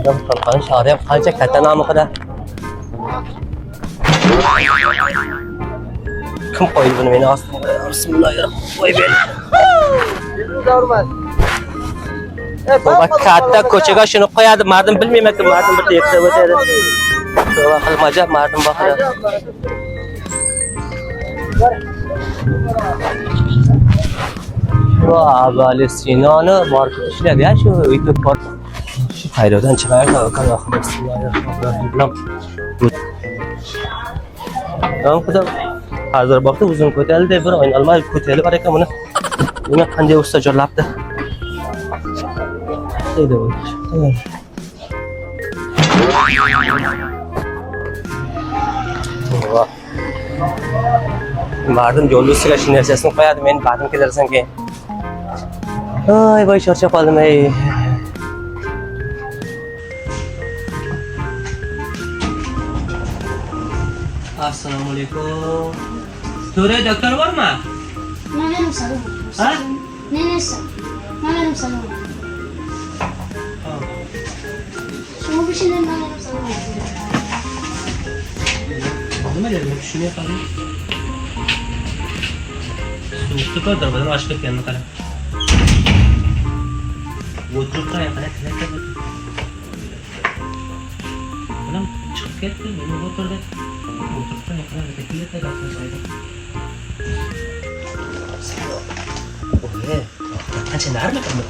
Kalkan şaraya kalacak katta namı kadar. Kim koydu bunu beni aslında? Bismillahirrahmanirrahim. Koy beni. Bak katta koçaga şunu koyardı. Mardım bilmeyeyim ki mardım bir tepsi ötedi. Şöyle kılmaca mardım bakar. Vah böyle Sinan'ı market işledi ya şu YouTube var. Şu hayrodan çıkar da bakalım. Bismillahirrahmanirrahim. Tamam kızım. Hazır baktı uzun köteli bir oyun alma köteli var ya bunu. Yine kanca usta jorlaptı. Şeyde bu. Vah. Mardım yolu sıra şimdi sesini koyardım ben baktım gelirsen ki. Ay vay çarşaf aldım ey. Assalamualaikum. Sore doktor var mı? Benim salon. Ha? Benim salon. Benim salon. Şu bir şeyler benim salon. Ne dedim şunu yapalım. Soğuktu kadar bana aşk et yanına kadar. Oturtma ya kadar kadar. Ulan çıkıp gitti beni oturdu. Oturtma ya kadar bekliyor da bakma saydı. Oye, kaçın nerede kaldı?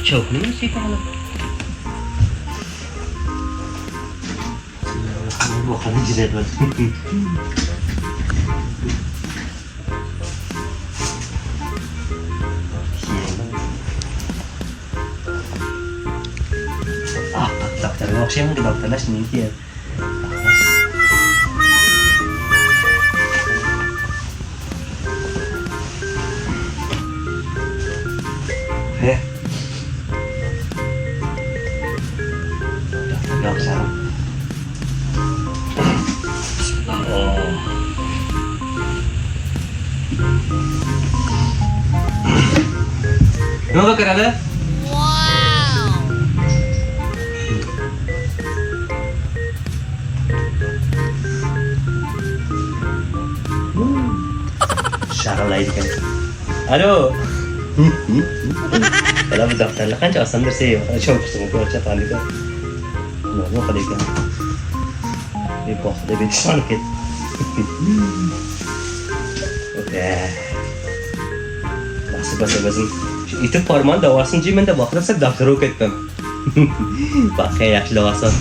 Çok mu şey kaldı? Bu kadar ciret var. Ah, doktor, okşayayım ki doktorlar şimdi ki. He. Yok canım. Ne oldu kralı? Şaralaydı kan. Alo. Kalau doktorlar kan asan bersih. Çok sungguh cerita itu. Nggak mau kan? Bir bakıda bir sanket. Oke. Basın. Itu parmağın davasını cimen de bakırsa doktora okutmam. Bakaya yaşlı davası.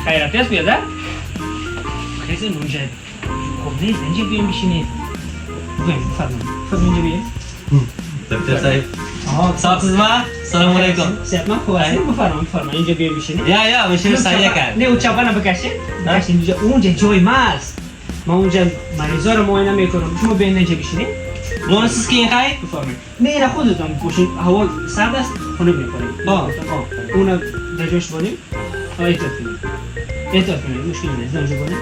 Hayrat yazmıyor da. Kızım önce kovdayız önce bir işini. Bugün falan önce bir. Doktor sahip. Sağsız mı? Assalamualaikum. Siap mah kuasa bu önce bir işini. Ya mesti saya kan. Ne ucapan apa kasih? Kasih önce joy mas. Mau önce marizora mau oynamaya koyuyorum. Cuma benim önce bir işini. Bunu siz kim hay? Bu forma. Ne ya kudu tam kuşun hava sardas onu bir koyayım. Una da josh bonim. Ay tepki. Itu sebenarnya muskilnya, jangan coba nih.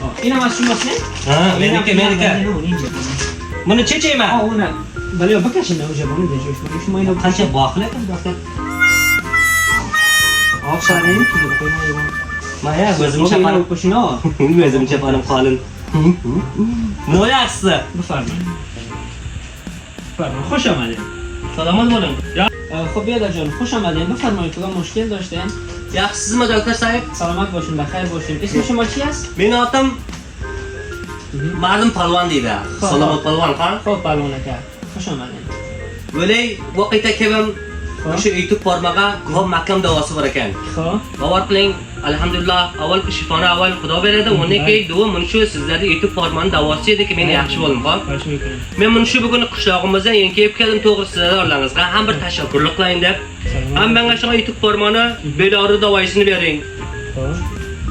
Oh, ini masuk masnya? Ha, Amerika. Bunu çeçe mi? Oh, una. Baliau bekas ini udah bangun deh, cuma cuma ini. Kaça baklı kan doktor. Oh, sana ini tuh koyma ya. Maya gözüm çaparım. Kuşuna. Gözüm çaparım kalın. Ne olacaksın? Bu farma. Farma, hoş geldin. Selamat olun. Ya. خب بیاد جان خوش آمدین بفرمایید تو مشکل داشتین Yaxshizmi doktor sahib? سلامت باشین بخیر باشین اسم شما چی است Mening otim Ma'lum Palvon deydi. Salomat Palvon qan? خب پروانه کرد خوش آمدین Bo'lay voqea kabam o'sha yutuq barmog'i ko'p mahkam davosi bor ekan. Xo'p. Bavar qiling, alhamdulillah, avval shifoni avval Xudo beradi, undan keyin duo mana shu sizlarga yutuq barmog'i davosi edi ki men yaxshi bo'ldim, xo'p? Men mana shu bugun qishlog'imizdan yana kelib keldim to'g'ri sizlarga ham bir tashakkurlik qilayin deb. Ham menga shu yutuq barmog'ini belori davoisini bering. Xo'p.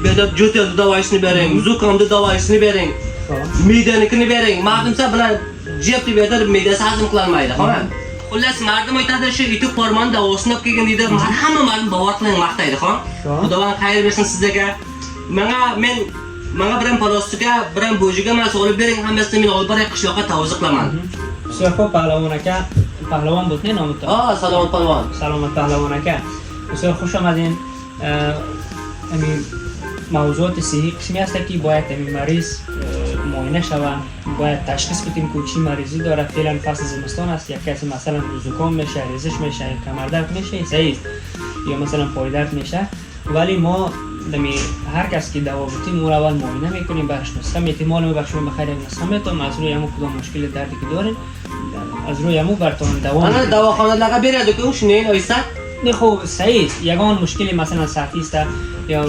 Beda jo'tadi davoisini bering, zukamda davoisini bering. Midanikini bering. Ma'lumsa bilan jeb deb aytar, midasi hazm qilolmaydi, xo'p? Xullas, mardim aytadi shu yutuq farmoni davosini olib kelgan deydi. Men hamma ma'lum bavar qiling maqtaydi, xo'p? Xudodan xayr bersin sizlarga. Menga bilan palostiga, bilan bo'jiga mas olib bering, hammasini men olib boray qishloqqa tavsiya qilaman. Suyaqo Pahlavon aka, Pahlavon bo'tni nomida. Salomat palvon. Salomat Pahlavon aka. Bسیار خوش آمدین. موضوعات صحی قسمی هست که باید مریض معاینه شود، باید تشخیص بدیم که چی مریضی داره. فعلا فصل زمستان است، یک کسی مثلا زکام میشه، ریزش میشه، کمر درد میشه، صحیح است، یا مثلا پای درد میشه. ولی ما هر کس که دوا بدیم اون اول معاینه میکنیم، برش نسخه احتمال می بخشیم بخیر نسخه میتونم از روی همون کدام مشکل دردی که دارین از روی همون برتون دوا انا دواخانه لقا بیرد که اونش نین ایسا نه خب صحیح است. یگان مشکلی مثلا سختی است یا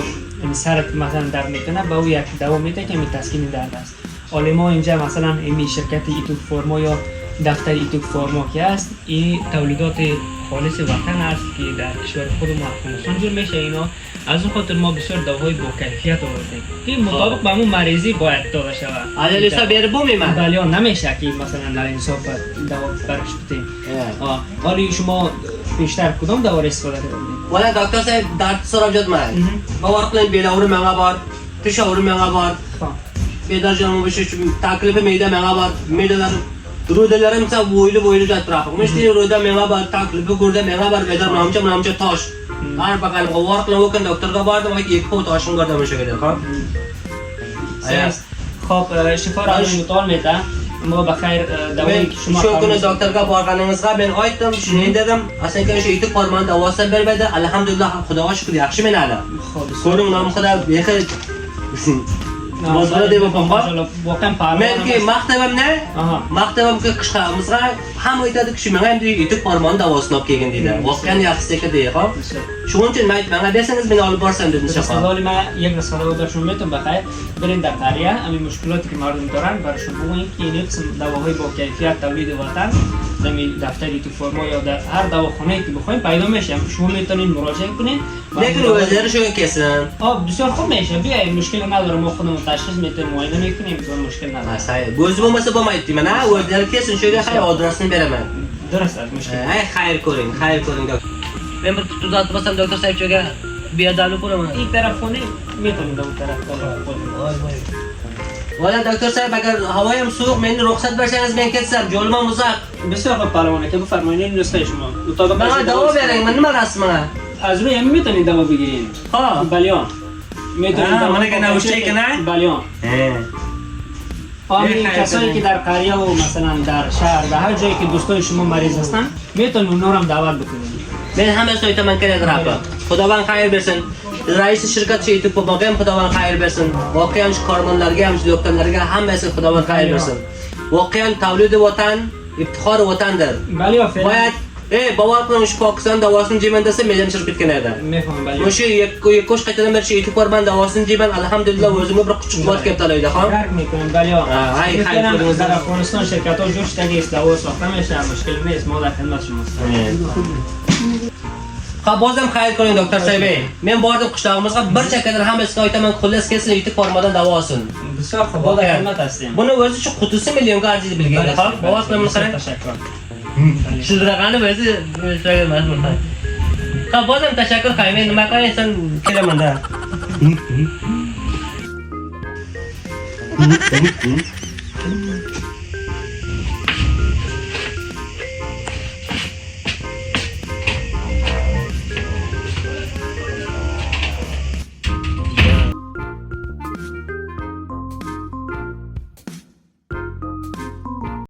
سرت مثلا درد میکنه با او یک دوا میده که تسکین درد است. ولی ما اینجا مثلا این شرکت ایتوک فارما یا دفتر ایتوک فارما که است، این تولیدات خالص وطن است که در کشور خود ما افغانستان جور میشه. اینا از اون خاطر ما بسیار دواهای با کیفیت آوردیم که مطابق با همون مریضی باید داده شود. علیسا بیر بومی من بله نمیشه که مثلا ناانصاف دوا برش بدیم. ولی شما بیشتر کدام دوا استفاده کردید؟ ولی دکتر صاحب درد سراب جد من باور کنید بیلاور منگا بار تشاور منگا بار بیدار جانم بشه تکلیف میده منگا بار میده در رودلرم مثلا ویلو جات رافق مشتی رودا منگا بار تکلیف گرده منگا بار بیدار نامچه تاش هر بقال باور کنم که دکتر کا بار تو یک خود تاشون گرده میشه که خب خب شفا را مطال میده. ما بخیر دوایی که شما شکر دکتر کا بارغانыңызға мен айттым, шынайдым. Асан که ایتو فرمان دواسن бербеді. Алхамдулилlah, Xudoға шүкір yaxshi men hali. Ko'ring nom Xudo bexir. Bozora deb o'qim. Men ki maqtabim ne? Maqtabim ki qishqamizga ham aytadi ki menga endi ایتو فرمان davosini olib kelgin deydi. Voqean yaxshi ekan deydi, xo'p. Shuning uchun men menga bersangiz men olib borsam dedim shafo. ولی من یک نسخه دوا درشون میتونم بخیر برین در قریه همین مشکلاتی که مردم دارن براشون بگوین که این قسم دواهای با کیفیت تولید وطن زمین دفتر ایتوک فارما یا در هر دواخانه‌ای که بخواید پیدا میشه. شما میتونین مراجعه کنین. لیکن وزیرشون کسن. بسیار خوب میشه. بیاین مشکل نداره، ما خودمون تشخیص میدیم، معاینه میکنیم، مشکل نداره. صحیح. گوزمو مثلا با مایتی من وزیر کسن شده خیلی آدرسن برم. درست است مشکل. خیر کنین دکتر. من تو داد باسم دکتر صاحب چگه بیا دالو کنم. این طرف خونه میتونیم دو طرف ولی دکتر صاحب اگر هوایم سوق من رخصت بشنز من کسم جلوم مزاق. بسیار خوب پروانه که بفرمایید این نسخه شما. من دوا برین من رسمه. از روی همین میتونید دوا بگیرین. ها. بلیان. میتونید دوا. من که نوشته کنه؟ بلیان. همین کسایی که در قریه و مثلا در شهر و هر جایی که دوستای شما مریض هستن میتونید اونها رو هم دعوت بکنید. من همه سایت من کنید رفت. خداوند خیر برسن. رئیس شرکت ایتو پاگام خداوند خیر برسن. واقعا کارمندlarga هم دکترlarga همه خداوند خیر برسن. واقعا تولید وطن افتخار وطنdir. بله باید باور کنم پاکستان دواسini jemandasa men ham shirkit kanada. Mehmon bale. O'sha yakkosh qaytadan beri ایتو فرمان دواسini jeman alhamdulillah o'zimga bir kuchuk quvvat kelib talaydi, ha. Dark میکنم بله. های خیر در افغانستان شرکت‌ها جور شدگی است دوا ساخته میشه، مشکل نیست، ما در خدمت شماست. خب بازم خیر کنین دکتر صاحب. من باردم قشتاغimizga bir chakadan hammasiga aytaman, xullas kelsin ایتو فرماdan davo olsin. بسیار خوب. در خدمت هستیم. Buni o'zi shu qutisi millionga arziydi bilganda, ha. Bovoz bilan qarang. Tashakkur. Sizlarga o'zi so'ragan mazmun. Xo'p, bozam tashakkur qilmayman. Nima qilasan kelaman-da.